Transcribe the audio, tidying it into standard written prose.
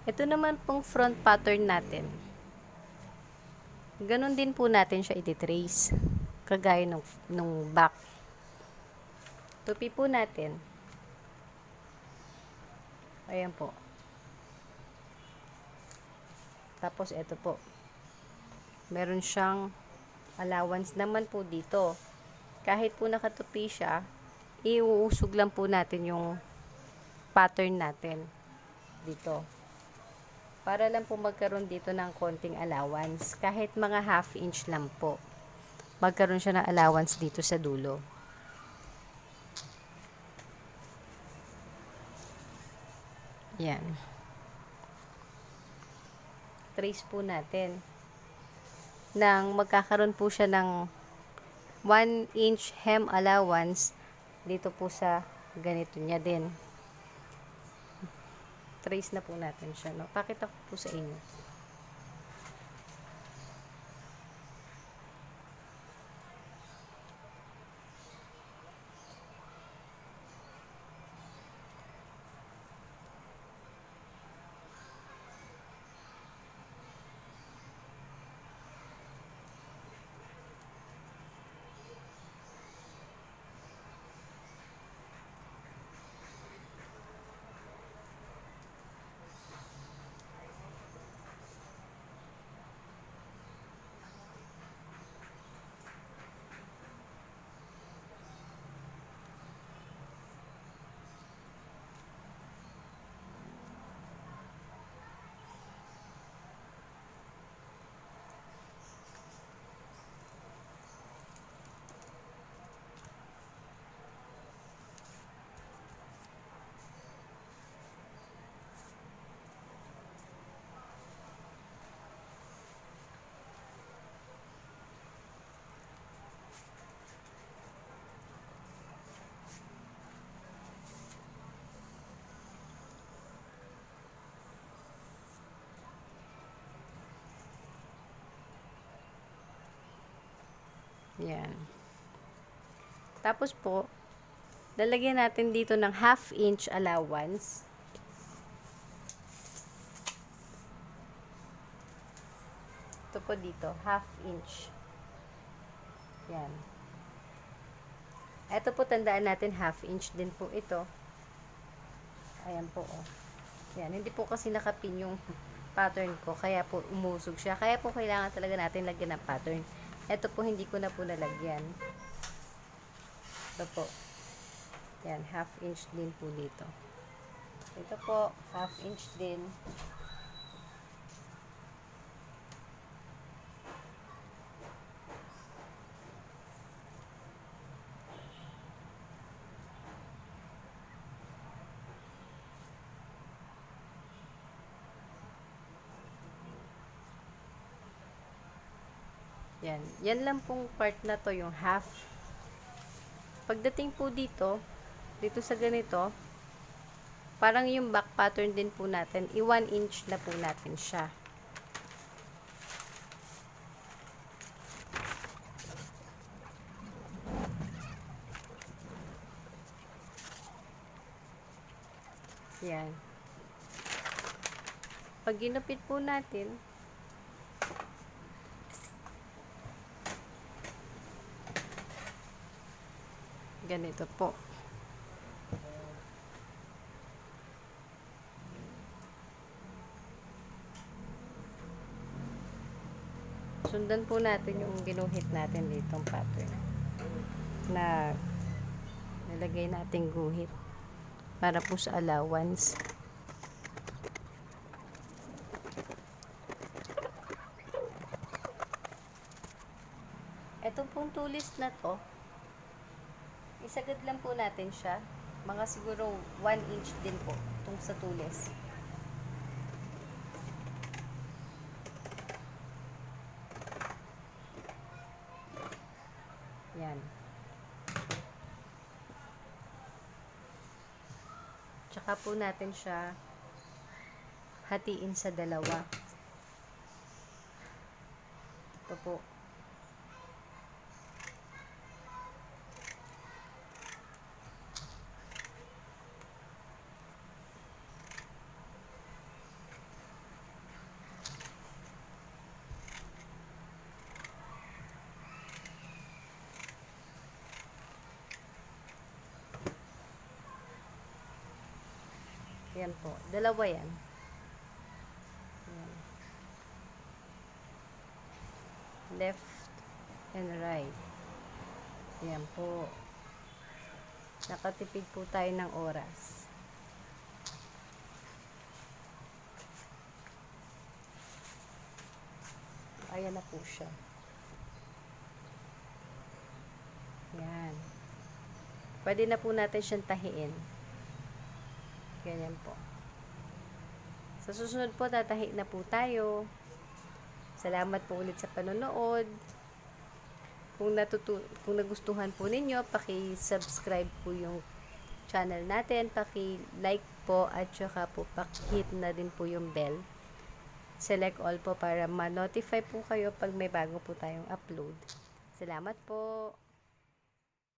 Ito naman pong front pattern natin. Ganon din po natin siya i-trace. Kagaya nung back. Tupi po natin. Ayan po. Tapos ito po. Meron siyang allowance naman po dito. Kahit po nakatupi siya, iuusog lang po natin yung pattern natin dito. Para lang po magkaroon dito ng konting allowance. Kahit mga half inch lang po. Magkaroon siya ng allowance dito sa dulo. Yan. Trace po natin. Nang magkakaroon po siya ng 1 inch hem allowance dito po sa ganito niya din. Trace na po natin siya. No? Pakita ko po sa inyo. Yan. Tapos po, lalagyan natin dito ng half inch allowance. Ito po dito, half inch. Yan. Ito po, tandaan natin, half inch din po ito. Ayan po, oh. Yan, hindi po kasi nakapin yung pattern ko, kaya po umusog siya. Kaya po kailangan talaga natin lagyan ng pattern. Ito po, hindi ko na po nalagyan. Ito po. Yan, half inch din po dito. Ito po, half inch din. Yan. Yan lang pong part na to, yung half. Pagdating po dito sa ganito, parang yung back pattern din po natin, i-1 inch na po natin siya. Yan. Pag ginupit po natin, ganito po. Sundan po natin yung ginuhit natin ditong pattern na nilagay nating guhit para po sa allowance. Ito pong tulis na to, isagad lang po natin siya. Mga siguro 1 inch din po itong sa tulis. Yan. Tsaka po natin siya hatiin sa dalawa. Ito po. Yan po. Dalawa yan. Yan. Left and right. Yan po. Nakatipid po tayo ng oras. Ayan na po siya. Yan. Pwede na po natin siyang tahiin. Ganyan po. Sa susunod po, tatahi na po tayo. Salamat po ulit sa panonood. Kung nagustuhan po ninyo, paki-subscribe po yung channel natin, paki-like po, at saka po paki-hit na din po yung bell. Select all po para ma-notify po kayo pag may bago po tayong upload. Salamat po.